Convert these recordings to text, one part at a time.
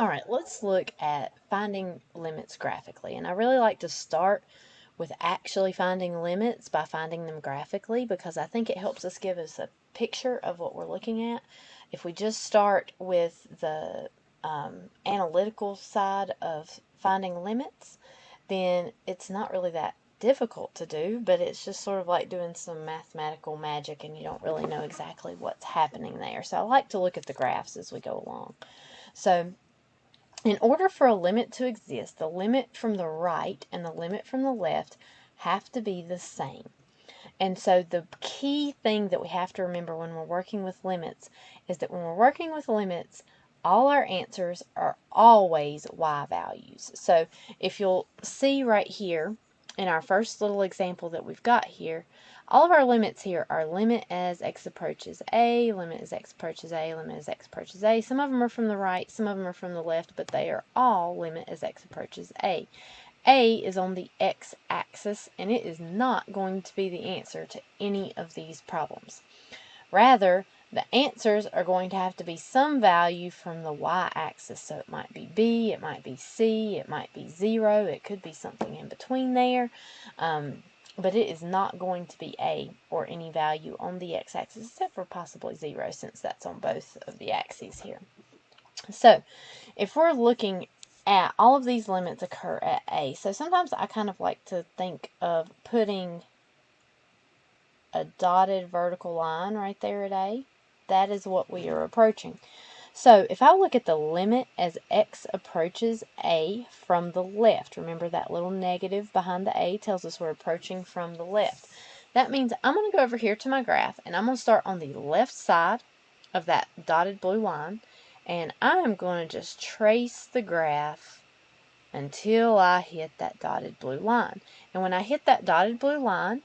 Alright, let's look at finding limits graphically. And I really like to start with actually finding limits by finding them graphically because I think it helps us give us a picture of what we're looking at. If we just start with the analytical side of finding limits, then it's not really that difficult to do, but it's just sort of like doing some mathematical magic and you don't really know exactly what's happening there. So I like to look at the graphs as we go along. So in order for a limit to exist, the limit from the right and the limit from the left have to be the same. And so the key thing that we have to remember when we're working with limits is that when we're working with limits, all our answers are always y values. So if you'll see right here in our first little example that we've got here, all of our limits here are limit as x approaches a, limit as x approaches a, limit as x approaches a. Some of them are from the right, some of them are from the left, but they are all limit as x approaches a. A is on the x-axis, and it is not going to be the answer to any of these problems. Rather, the answers are going to have to be some value from the y-axis. So it might be b, it might be c, it might be 0, it could be something in between there. But it is not going to be a or any value on the x-axis except for possibly 0 since that's on both of the axes here. So if we're looking at all of these limits occur at a, so sometimes I kind of like to think of putting a dotted vertical line right there at a. That is what we are approaching. So if I look at the limit as x approaches a from the left, remember that little negative behind the a tells us we're approaching from the left. That means I'm going to go over here to my graph and I'm going to start on the left side of that dotted blue line, and I'm going to just trace the graph until I hit that dotted blue line. And when I hit that dotted blue line,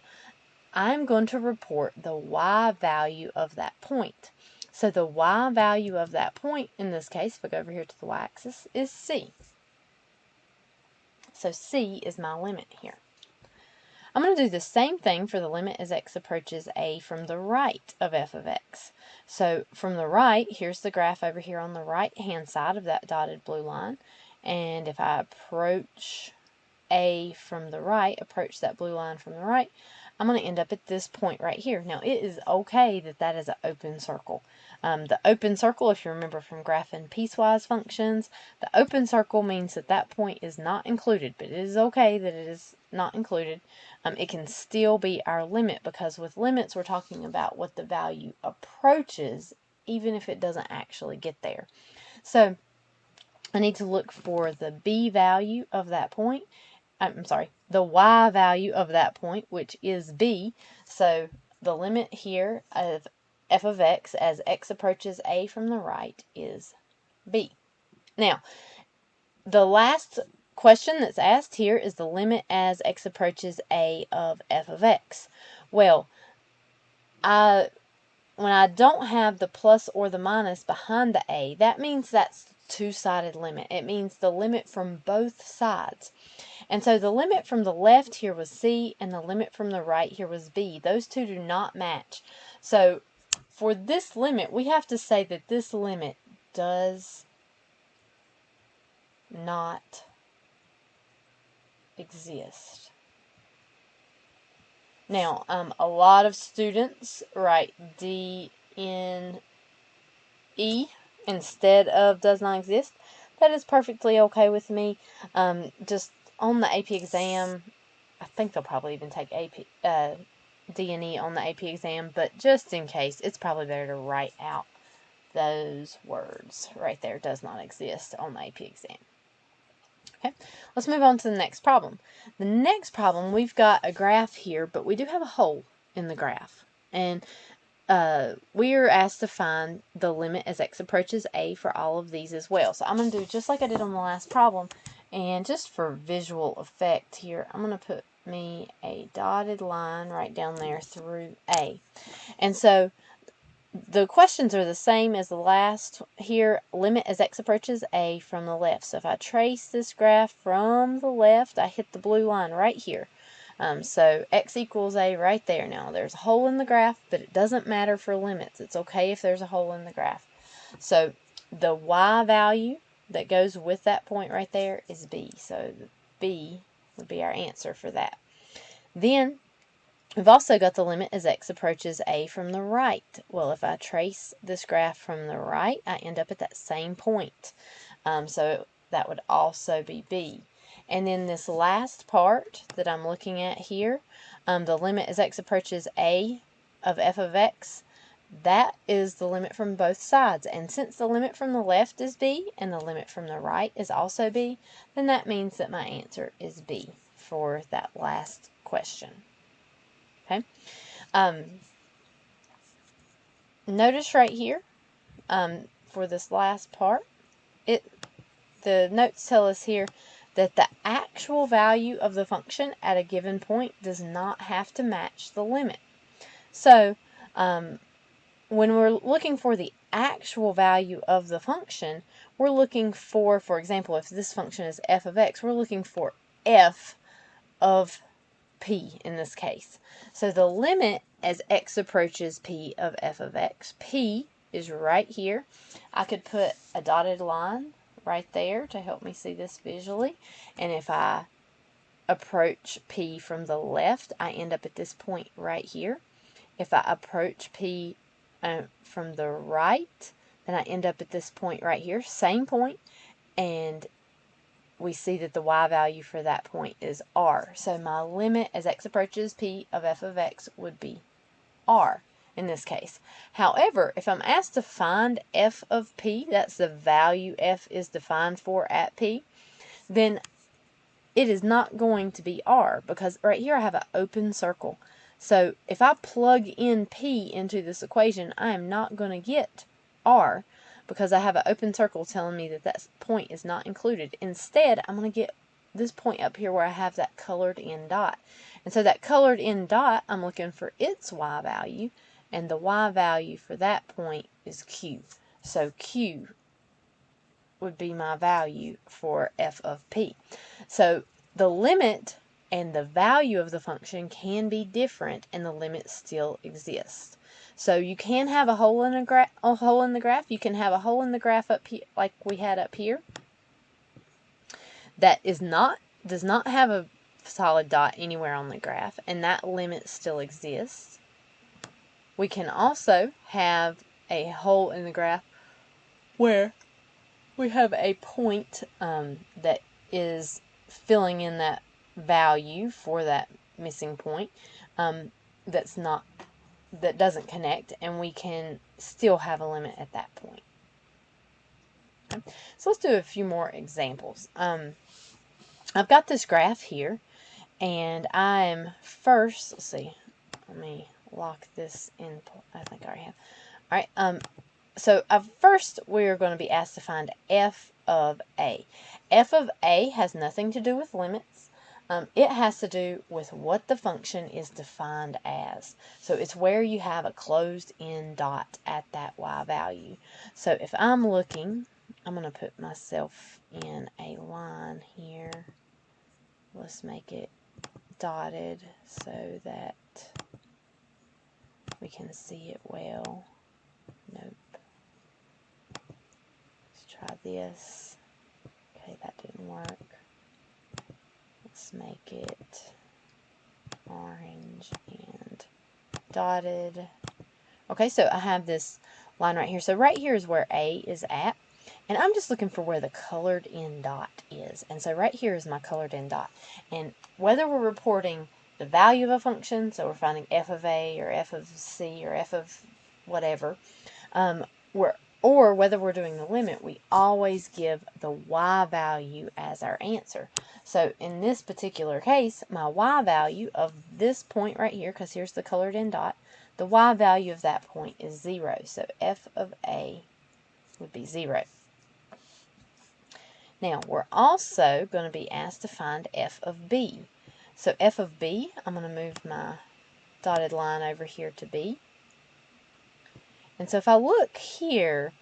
I'm going to report the y value of that point. So the y value of that point, in this case, if I go over here to the y-axis, is c. So c is my limit here. I'm going to do the same thing for the limit as x approaches a from the right of f of x. So from the right, here's the graph over here on the right-hand side of that dotted blue line. And if I approach a from the right, approach that blue line from the right, I'm going to end up at this point right here. Now, it is okay that that is an open circle. The open circle, if you remember from graphing piecewise functions, the open circle means that that point is not included, but it is okay that it is not included. It can still be our limit because with limits, we're talking about what the value approaches, even if it doesn't actually get there. So I need to look for the b value of that point. I'm sorry, the y value of that point, which is b. So the limit here of f of x as x approaches a from the right is b. Now, the last question that's asked here is the limit as x approaches a of f of x. Well, when I don't have the plus or the minus behind the a, that means that's two-sided limit. It means the limit from both sides. And so the limit from the left here was c, and the limit from the right here was b. Those two do not match. So for this limit, we have to say that this limit does not exist. Now, a lot of students write D, N, E instead of does not exist. That is perfectly okay with me. Just on the AP exam, I think they'll probably even take D and E on the AP exam, but just in case, it's probably better to write out those words right there, does not exist on the AP exam. Okay, let's move on to the next problem. The next problem, we've got a graph here, but we do have a hole in the graph. And we are asked to find the limit as x approaches a for all of these as well. So I'm going to do just like I did on the last problem. And just for visual effect here, I'm going to put me a dotted line right down there through a. And so the questions are the same as the last here. Limit as x approaches a from the left. So if I trace this graph from the left, I hit the blue line right here. So x equals a right there. Now there's a hole in the graph, but it doesn't matter for limits. It's okay if there's a hole in the graph. So the y value that goes with that point right there is b. So b would be our answer for that. Then we've also got the limit as x approaches a from the right. Well, if I trace this graph from the right, I end up at that same point. So that would also be b. And then this last part that I'm looking at here, the limit as x approaches a of f of x, that is the limit from both sides. And since the limit from the left is b and the limit from the right is also b, then that means that my answer is b for that last question. Okay. Notice right here, for this last part, the notes tell us here that the actual value of the function at a given point does not have to match the limit. So, when we're looking for the actual value of the function, we're looking for example, if this function is f of x, we're looking for f of p in this case. So the limit as x approaches p of f of x, p is right here. I could put a dotted line right there to help me see this visually. And if I approach p from the left, I end up at this point right here. If I approach p from the right, then I end up at this point right here, same point, and we see that the y value for that point is r. So my limit as x approaches p of f of x would be r in this case. However, if I'm asked to find f of p, that's the value f is defined for at p, then it is not going to be r, because right here I have an open circle. So if I plug in p into this equation, I am not going to get r, because I have an open circle telling me that that point is not included. Instead, I'm going to get this point up here where I have that colored in dot. And so that colored in dot, I'm looking for its y value, and the y value for that point is q. So q would be my value for f of p. So the limit and the value of the function can be different, and the limit still exists. So you can have a hole in the graph. You can have a hole in the graph up here, like we had up here, that does not have a solid dot anywhere on the graph, and that limit still exists. We can also have a hole in the graph where we have a point that is filling in that value for that missing point that doesn't connect, and we can still have a limit at that point. Okay. So let's do a few more examples. I've got this graph here, and I'm first, let's see, let me lock this in. I think I already have. All right. So first we're going to be asked to find f of a. F of a has nothing to do with limits. It has to do with what the function is defined as. So it's where you have a closed-in dot at that y value. So if I'm looking, I'm going to put myself in a line here. Let's make it dotted so that we can see it well. Nope. Try this. Okay, that didn't work. Let's make it orange and dotted. Okay, so I have this line right here. So right here is where A is at, and I'm just looking for where the colored in dot is. And so right here is my colored in dot. And whether we're reporting the value of a function, so we're finding f of A or f of C or f of whatever, or whether we're doing the limit, we always give the y value as our answer. So in this particular case, my y value of this point right here, because here's the colored in dot, the y value of that point is 0. So f of A would be 0. Now, we're also going to be asked to find f of B. So f of B, I'm going to move my dotted line over here to B. And so if I look here,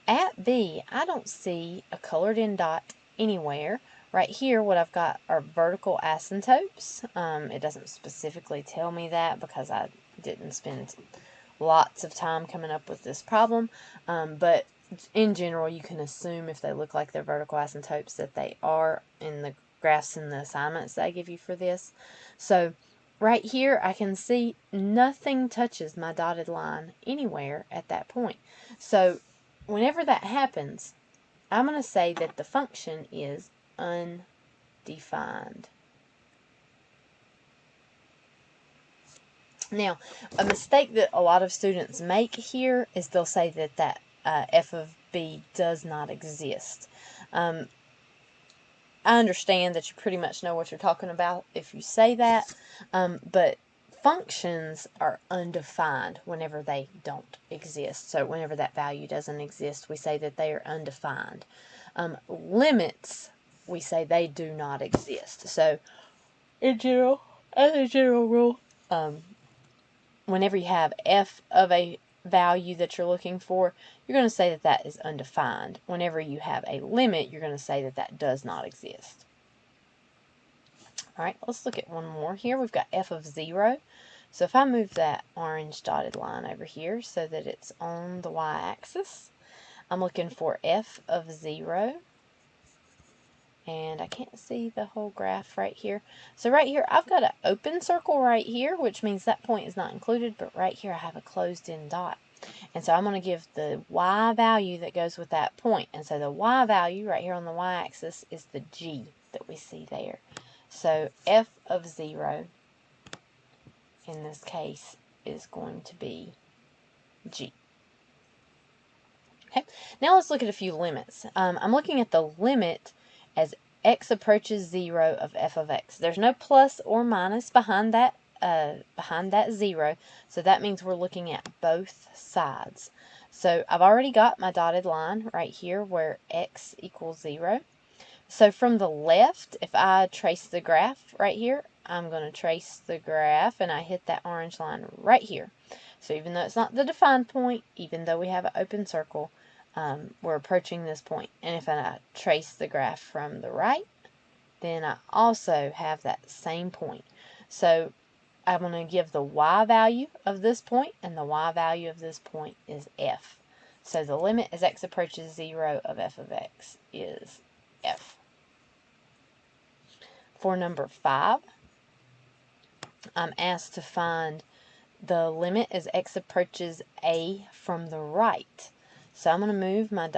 at B, I don't see a colored in dot anywhere. Right here, what I've got are vertical asymptotes. It doesn't specifically tell me that because I didn't spend lots of time coming up with this problem. But in general, you can assume if they look like they're vertical asymptotes that they are in the graphs and the assignments that I give you for this. So right here, I can see nothing touches my dotted line anywhere at that point. So whenever that happens, I'm going to say that the function is undefined. Now, a mistake that a lot of students make here is they'll say that f of b does not exist. I understand that you pretty much know what you're talking about if you say that, but functions are undefined whenever they don't exist. So whenever that value doesn't exist, we say that they are undefined. Limits, we say they do not exist. So in general, as a general rule, whenever you have f of a value that you're looking for, you're going to say that that is undefined. Whenever you have a limit, you're going to say that that does not exist. All right, let's look at one more here. We've got f of 0. So if I move that orange dotted line over here so that it's on the y-axis, I'm looking for f of 0. And I can't see the whole graph right here. So right here, I've got an open circle right here, which means that point is not included, but right here I have a closed-in dot. And so I'm going to give the y value that goes with that point. And so the y value right here on the y-axis is the g that we see there. So f of 0 in this case is going to be g. Okay, now let's look at a few limits. I'm looking at the limit as x approaches 0 of f of x. There's no plus or minus behind that 0, so that means we're looking at both sides. So I've already got my dotted line right here where x equals 0. So from the left, if I trace the graph right here, I'm going to trace the graph and I hit that orange line right here. So even though it's not the defined point, even though we have an open circle, we're approaching this point. And if I trace the graph from the right, then I also have that same point. So I'm going to give the y value of this point, and the y value of this point is f. So the limit as x approaches 0 of f of x is f. For number 5, I'm asked to find the limit as x approaches a from the right. So I'm going to move my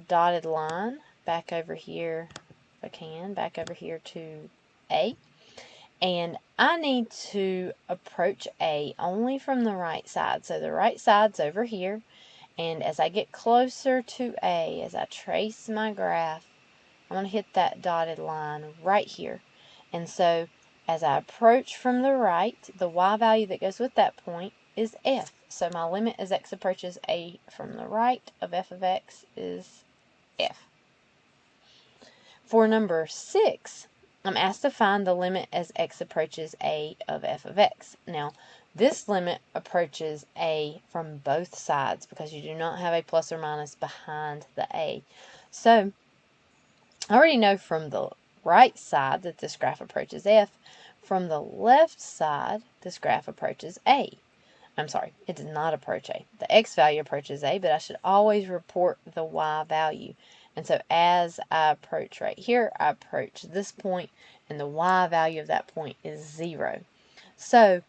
dotted line back over here, if I can, back over here to a. And I need to approach a only from the right side. So the right side's over here. And as I get closer to a, as I trace my graph, I'm going to hit that dotted line right here. And so as I approach from the right, the y value that goes with that point is f. So my limit as x approaches a from the right of f of x is f. For number 6, I'm asked to find the limit as x approaches a of f of x. Now, this limit approaches a from both sides because you do not have a plus or minus behind the a. So I already know from the right side that this graph approaches f. From the left side, this graph approaches a. I'm sorry, it does not approach a. The x value approaches a, but I should always report the y value. And so as I approach right here, I approach this point, and the y value of that point is 0. So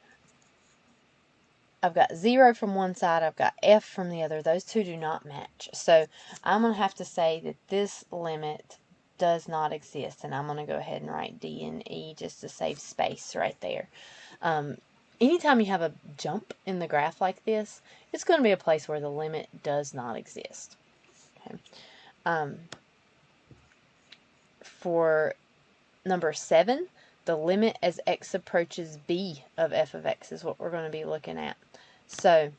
I've got 0 from one side, I've got f from the other. Those two do not match. So I'm going to have to say that this limit does not exist, and I'm going to go ahead and write D and E just to save space right there. Anytime you have a jump in the graph like this, it's going to be a place where the limit does not exist. Okay. For number 7, the limit as x approaches b of f of x is what we're going to be looking at. So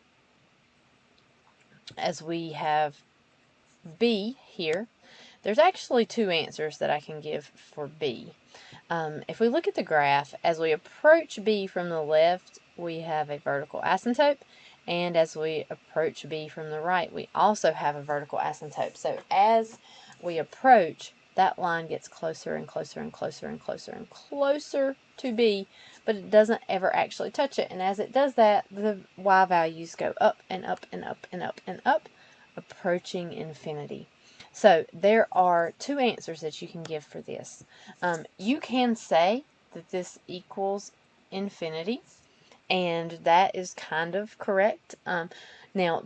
as we have b here, there's actually 2 answers that I can give for b. If we look at the graph, as we approach b from the left, we have a vertical asymptote, and as we approach b from the right, we also have a vertical asymptote. So as we approach, that line gets closer and closer and closer and closer and closer to b, but it doesn't ever actually touch it. And as it does that, the y values go up and up and up and up and up approaching infinity. So there are two answers that you can give for this. You can say that this equals infinity, and that is kind of correct. Now,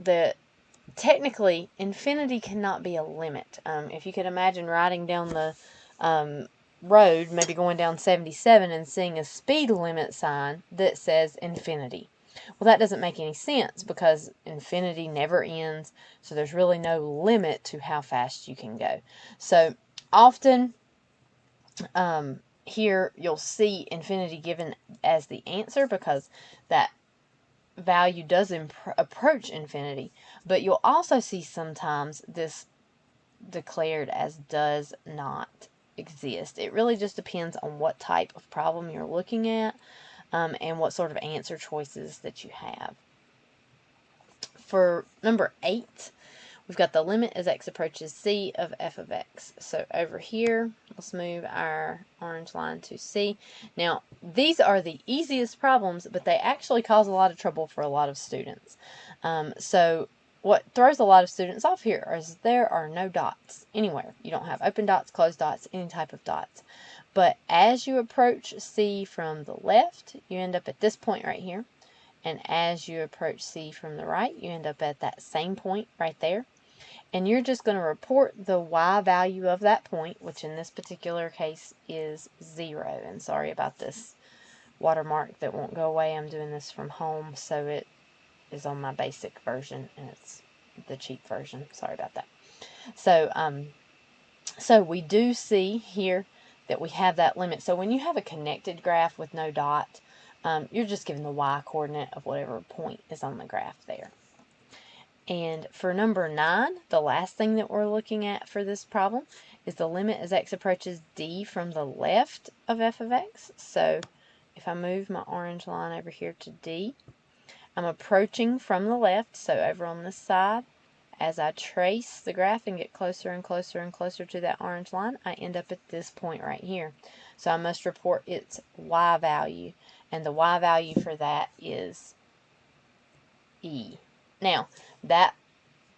technically, infinity cannot be a limit. If you could imagine riding down the road, maybe going down 77 and seeing a speed limit sign that says infinity. Well, that doesn't make any sense because infinity never ends, so there's really no limit to how fast you can go. So often here you'll see infinity given as the answer because that value does approach infinity, but you'll also see sometimes this declared as does not exist. It really just depends on what type of problem you're looking at and what sort of answer choices that you have. For number 8, we've got the limit as x approaches c of f of x. So over here, let's move our orange line to c. Now, these are the easiest problems, but they actually cause a lot of trouble for a lot of students. So what throws a lot of students off here is there are no dots anywhere. You don't have open dots, closed dots, any type of dots. But as you approach c from the left, you end up at this point right here. And as you approach c from the right, you end up at that same point right there. And you're just going to report the y value of that point, which in this particular case is 0. And sorry about this watermark that won't go away. I'm doing this from home, so it is on my basic version, and it's the cheap version. Sorry about that. So we do see here that we have that limit. So when you have a connected graph with no dot, you're just given the y-coordinate of whatever point is on the graph there. And for number 9, the last thing that we're looking at for this problem is the limit as x approaches d from the left of f of x. So if I move my orange line over here to d, I'm approaching from the left, so over on this side. As I trace the graph and get closer and closer and closer to that orange line, I end up at this point right here. So I must report its y value, and the y value for that is e. Now, that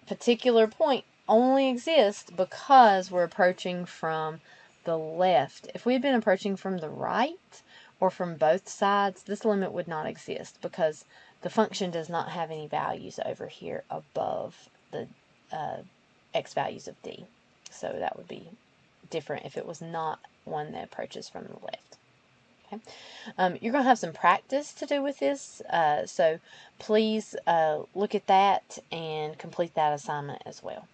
particular point only exists because we're approaching from the left. If we had been approaching from the right or from both sides, this limit would not exist because the function does not have any values over here above the x values of d. So that would be different if it was not one that approaches from the left. Okay. You're going to have some practice to do with this, so please look at that and complete that assignment as well.